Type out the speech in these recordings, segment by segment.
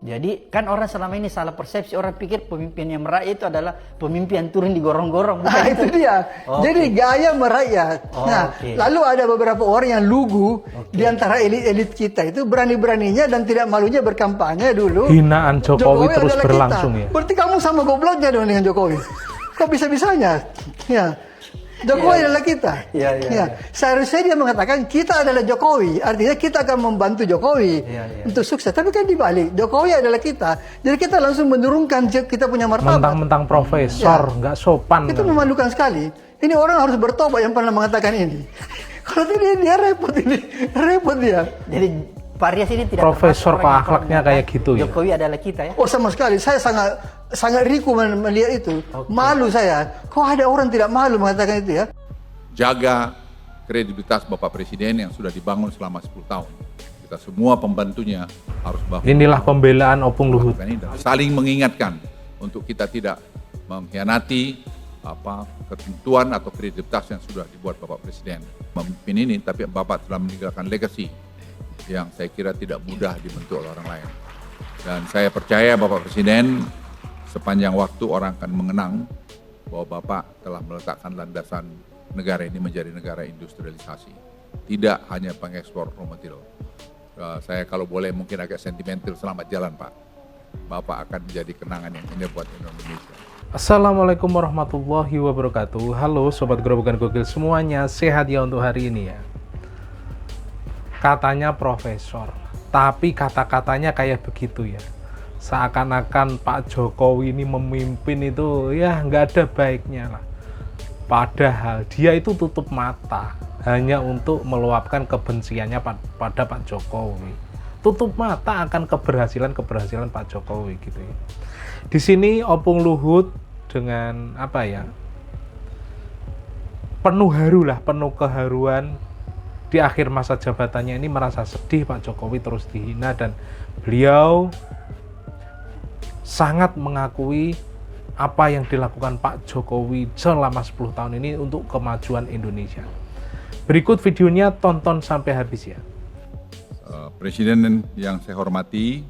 Jadi kan orang selama ini salah persepsi, orang pikir pemimpin yang merakyat itu adalah pemimpin yang turun di gorong-gorong. Nah itu dia. Jadi gaya merakyat. Lalu ada beberapa orang yang lugu di antara elit-elit kita itu berani-beraninya dan tidak malunya berkampanye dulu. Hinaan Jokowi terus berlangsung kita. ya. Berarti kamu sama gobloknya dong dengan Jokowi. Kok bisa-bisanya? Ya. Jokowi adalah kita. Seharusnya dia mengatakan kita adalah Jokowi. Artinya kita akan membantu Jokowi untuk sukses. Tapi kan dibalik, Jokowi adalah kita. Jadi kita langsung menurunkan kita punya martabat. Mentang-mentang profesor, nggak sopan. Itu memalukan sekali. Ini orang harus bertobat yang pernah mengatakan ini. Kalau tidak dia repot ini, repot dia. Jadi Pak Rias ini tidak profesor kok akhlaknya kayak gitu ya. Jokowi adalah kita ya. Oh sama sekali, saya sangat riku melihat itu. Malu saya. Kok ada orang tidak malu mengatakan itu ya? Jaga kredibilitas Bapak Presiden yang sudah dibangun selama 10 tahun. Kita semua pembantunya harus bahu. Inilah pembelaan Opung Luhut. Saling mengingatkan untuk kita tidak mengkhianati ketentuan atau kredibilitas yang sudah dibuat Bapak Presiden. Memimpin ini, tapi Bapak telah meninggalkan legacy yang saya kira tidak mudah dibentuk oleh orang lain. Dan saya percaya Bapak Presiden sepanjang waktu orang akan mengenang bahwa Bapak telah meletakkan landasan negara ini menjadi negara industrialisasi. Tidak hanya pengekspor raw material. Saya kalau boleh mungkin agak sentimental, selamat jalan Pak. Bapak akan menjadi kenangan yang indah buat Indonesia. Assalamualaikum warahmatullahi wabarakatuh. Halo Sobat Gerobokan Gokil semuanya, sehat ya untuk hari ini ya. Katanya profesor, tapi kata-katanya kayak begitu ya. Seakan-akan Pak Jokowi ini memimpin itu ya nggak ada baiknya lah. Padahal dia itu tutup mata hanya untuk meluapkan kebenciannya pada Pak Jokowi. Tutup mata akan keberhasilan Pak Jokowi gitu ya. Di sini Opung Luhut dengan penuh haru lah, penuh keharuan. Di akhir masa jabatannya ini merasa sedih Pak Jokowi terus dihina dan beliau sangat mengakui apa yang dilakukan Pak Jokowi selama 10 tahun ini untuk kemajuan Indonesia. Berikut videonya, tonton sampai habis ya. Presiden yang saya hormati,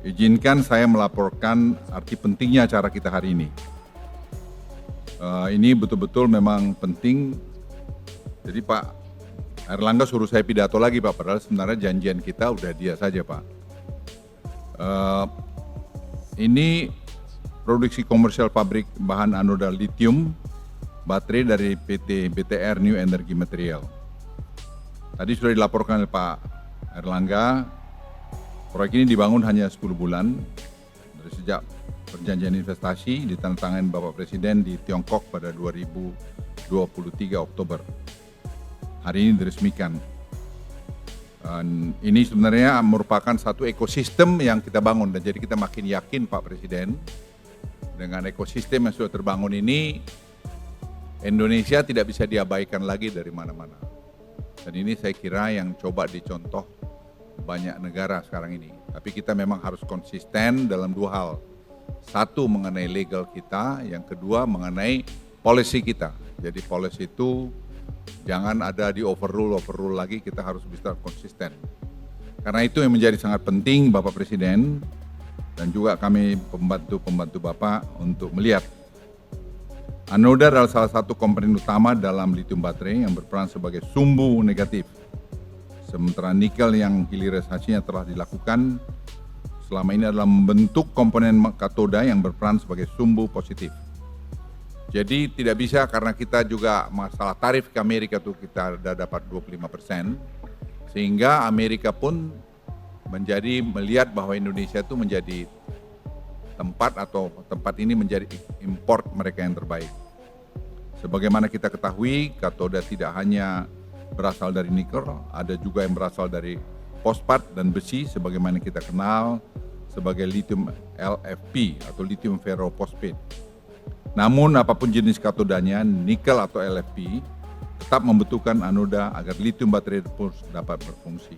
izinkan saya melaporkan arti pentingnya acara kita hari ini. Ini betul-betul memang penting. Jadi Pak Airlangga suruh saya pidato lagi Pak, padahal sebenarnya janjian kita udah dia saja Pak. Ini produksi komersial pabrik bahan anoda lithium baterai dari PT BTR New Energy Material. Tadi sudah dilaporkan oleh Pak Airlangga, proyek ini dibangun hanya 10 bulan dari sejak perjanjian investasi ditandatangani Bapak Presiden di Tiongkok pada 2023 Oktober. Hari ini diresmikan. Dan ini sebenarnya merupakan satu ekosistem yang kita bangun dan jadi kita makin yakin Pak Presiden dengan ekosistem yang sudah terbangun ini Indonesia tidak bisa diabaikan lagi dari mana-mana. Dan ini saya kira yang coba dicontoh banyak negara sekarang ini. Tapi kita memang harus konsisten dalam dua hal. Satu mengenai legal kita, yang kedua mengenai policy kita. Jadi policy itu jangan ada di overrule lagi, kita harus bisa konsisten. Karena itu yang menjadi sangat penting Bapak Presiden dan juga kami pembantu Bapak untuk melihat anoda adalah salah satu komponen utama dalam lithium baterai yang berperan sebagai sumbu negatif. Sementara nikel yang hilirisasinya telah dilakukan selama ini adalah membentuk komponen katoda yang berperan sebagai sumbu positif. Jadi tidak bisa karena kita juga masalah tarif ke Amerika tuh kita sudah dapat 25%, sehingga Amerika pun melihat bahwa Indonesia itu menjadi tempat ini menjadi import mereka yang terbaik. Sebagaimana kita ketahui, katoda tidak hanya berasal dari nikel, ada juga yang berasal dari fosfat dan besi sebagaimana kita kenal sebagai lithium LFP atau lithium ferrophosphate. Namun apapun jenis katodanya, nikel atau LFP tetap membutuhkan anoda agar lithium baterai dapat berfungsi.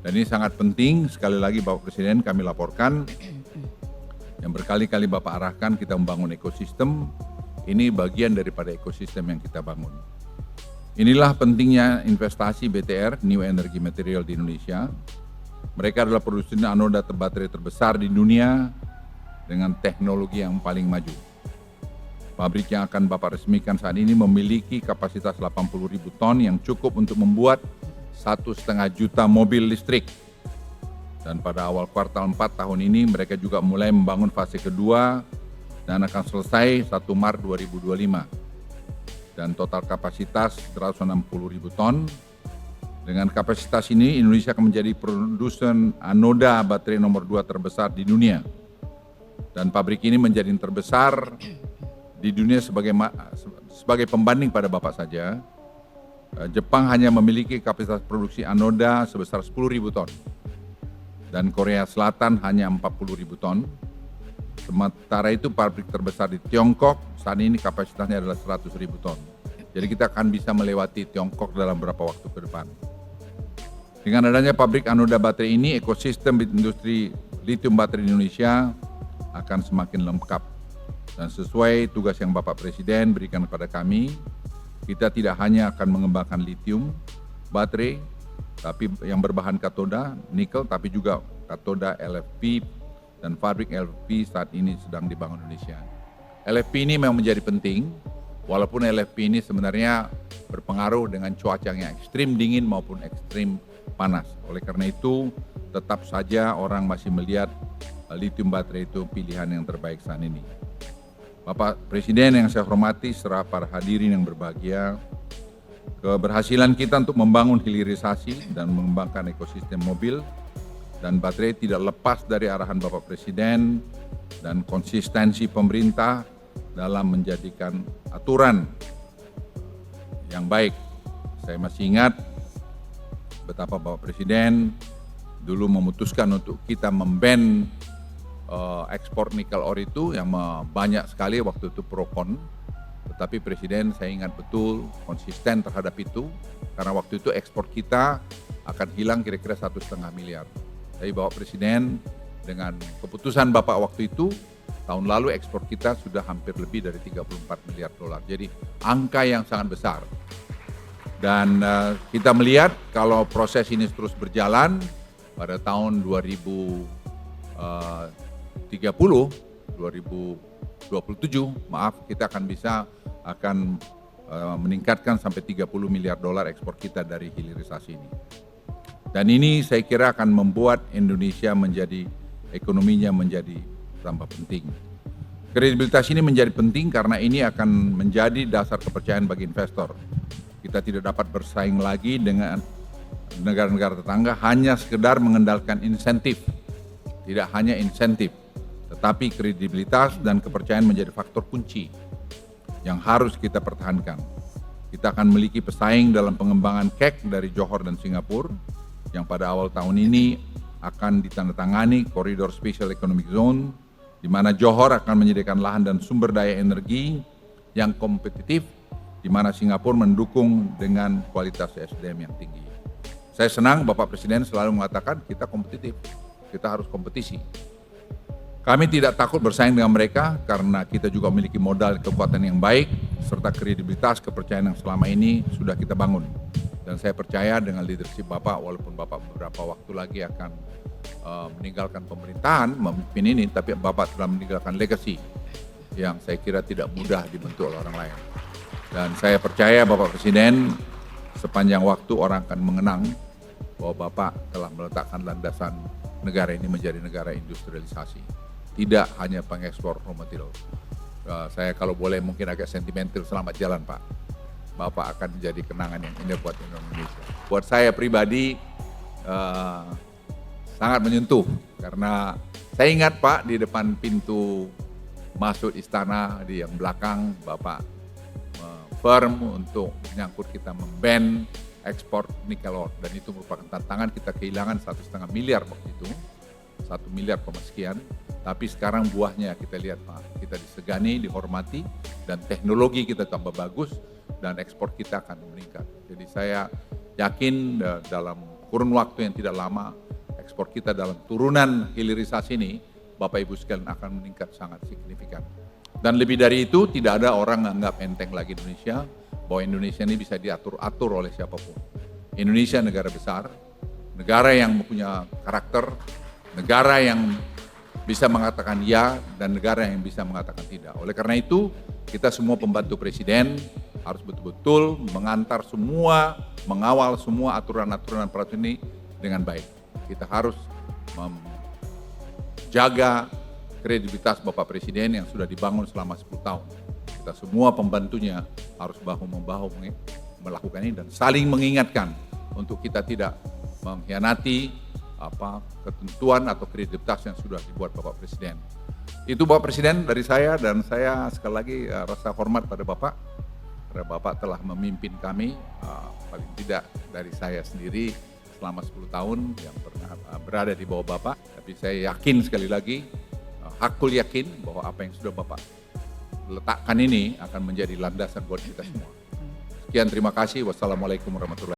Dan ini sangat penting, sekali lagi Bapak Presiden kami laporkan, yang berkali-kali Bapak arahkan kita membangun ekosistem, ini bagian daripada ekosistem yang kita bangun. Inilah pentingnya investasi BTR, New Energy Material di Indonesia. Mereka adalah produsen anoda baterai terbesar di dunia dengan teknologi yang paling maju. Pabrik yang akan Bapak resmikan saat ini memiliki kapasitas 80.000 ton yang cukup untuk membuat 1,5 juta mobil listrik. Dan pada awal kuartal 4 tahun ini mereka juga mulai membangun fase kedua dan akan selesai 1 Maret 2025. Dan total kapasitas 160.000 ton. Dengan kapasitas ini Indonesia akan menjadi produsen anoda baterai nomor 2 terbesar di dunia. Dan pabrik ini menjadi yang terbesar di dunia sebagai pembanding pada Bapak saja. Jepang hanya memiliki kapasitas produksi anoda sebesar 10.000 ton. Dan Korea Selatan hanya 40.000 ton. Sementara itu pabrik terbesar di Tiongkok saat ini kapasitasnya adalah 100.000 ton. Jadi kita akan bisa melewati Tiongkok dalam beberapa waktu ke depan. Dengan adanya pabrik anoda baterai ini, ekosistem industri lithium baterai di Indonesia akan semakin lengkap. Dan sesuai tugas yang Bapak Presiden berikan kepada kami, kita tidak hanya akan mengembangkan lithium baterai, tapi yang berbahan katoda, nikel, tapi juga katoda LFP dan pabrik LFP saat ini sedang dibangun Indonesia. LFP ini memang menjadi penting, walaupun LFP ini sebenarnya berpengaruh dengan cuaca yang ekstrim dingin maupun ekstrim panas. Oleh karena itu, tetap saja orang masih melihat lithium baterai itu pilihan yang terbaik saat ini. Bapak Presiden yang saya hormati, serta para hadirin yang berbahagia, keberhasilan kita untuk membangun hilirisasi dan mengembangkan ekosistem mobil dan baterai tidak lepas dari arahan Bapak Presiden dan konsistensi pemerintah dalam menjadikan aturan yang baik. Saya masih ingat betapa Bapak Presiden dulu memutuskan untuk kita memban ekspor nikel ore itu yang banyak sekali waktu itu pro-kon. Tetapi Presiden saya ingat betul konsisten terhadap itu karena waktu itu ekspor kita akan hilang kira-kira 1,5 miliar. Tapi Bapak Presiden dengan keputusan Bapak waktu itu tahun lalu ekspor kita sudah hampir lebih dari 34 miliar dolar. Jadi angka yang sangat besar. Dan kita melihat kalau proses ini terus berjalan pada tahun 2027, kita akan meningkatkan sampai 30 miliar dolar ekspor kita dari hilirisasi ini. Dan ini saya kira akan membuat Indonesia menjadi ekonominya menjadi tambah penting. Kredibilitas ini menjadi penting karena ini akan menjadi dasar kepercayaan bagi investor. Kita tidak dapat bersaing lagi dengan negara-negara tetangga hanya sekedar mengandalkan insentif. Tidak hanya insentif, tetapi kredibilitas dan kepercayaan menjadi faktor kunci yang harus kita pertahankan. Kita akan memiliki pesaing dalam pengembangan KEK dari Johor dan Singapura yang pada awal tahun ini akan ditandatangani Koridor Special Economic Zone, di mana Johor akan menyediakan lahan dan sumber daya energi yang kompetitif, di mana Singapura mendukung dengan kualitas SDM yang tinggi. Saya senang Bapak Presiden selalu mengatakan kita kompetitif, kita harus kompetisi. Kami tidak takut bersaing dengan mereka karena kita juga memiliki modal kekuatan yang baik serta kredibilitas kepercayaan yang selama ini sudah kita bangun. Dan saya percaya dengan leadership Bapak, walaupun Bapak beberapa waktu lagi akan meninggalkan pemerintahan, memimpin ini, tapi Bapak telah meninggalkan legacy yang saya kira tidak mudah dibentuk oleh orang lain. Dan saya percaya Bapak Presiden sepanjang waktu orang akan mengenang bahwa Bapak telah meletakkan landasan negara ini menjadi negara industrialisasi. Tidak hanya pengekspor raw material. Saya kalau boleh mungkin agak sentimental, selamat jalan Pak. Bapak akan menjadi kenangan yang indah buat Indonesia. Buat saya pribadi sangat menyentuh karena saya ingat Pak di depan pintu masuk istana di yang belakang Bapak firm untuk menyangkut kita memban ekspor nikel ore dan itu merupakan tantangan. Kita kehilangan 1,5 miliar waktu itu, 1 miliar sekian. Tapi sekarang buahnya kita lihat Pak, kita disegani, dihormati dan teknologi kita tambah bagus dan ekspor kita akan meningkat. Jadi saya yakin dalam kurun waktu yang tidak lama ekspor kita dalam turunan hilirisasi ini Bapak Ibu sekalian akan meningkat sangat signifikan. Dan lebih dari itu tidak ada orang menganggap enteng lagi Indonesia, bahwa Indonesia ini bisa diatur-atur oleh siapapun. Indonesia negara besar, negara yang mempunyai karakter, negara yang bisa mengatakan ya, dan negara yang bisa mengatakan tidak. Oleh karena itu, kita semua pembantu presiden harus betul-betul mengantar semua, mengawal semua aturan-aturan peraturan ini dengan baik. Kita harus menjaga kredibilitas Bapak Presiden yang sudah dibangun selama 10 tahun. Kita semua pembantunya harus bahu-membahu melakukan ini dan saling mengingatkan untuk kita tidak mengkhianati ketentuan atau kredibilitas yang sudah dibuat Bapak Presiden. Itu Bapak Presiden dari saya, dan saya sekali lagi rasa hormat pada Bapak, karena Bapak telah memimpin kami, paling tidak dari saya sendiri selama 10 tahun yang pernah berada di bawah Bapak. Tapi saya yakin sekali lagi, hakul yakin bahwa apa yang sudah Bapak letakkan ini akan menjadi landasan buat kita semua. Sekian, terima kasih. Wassalamualaikum warahmatullahi wabarakatuh.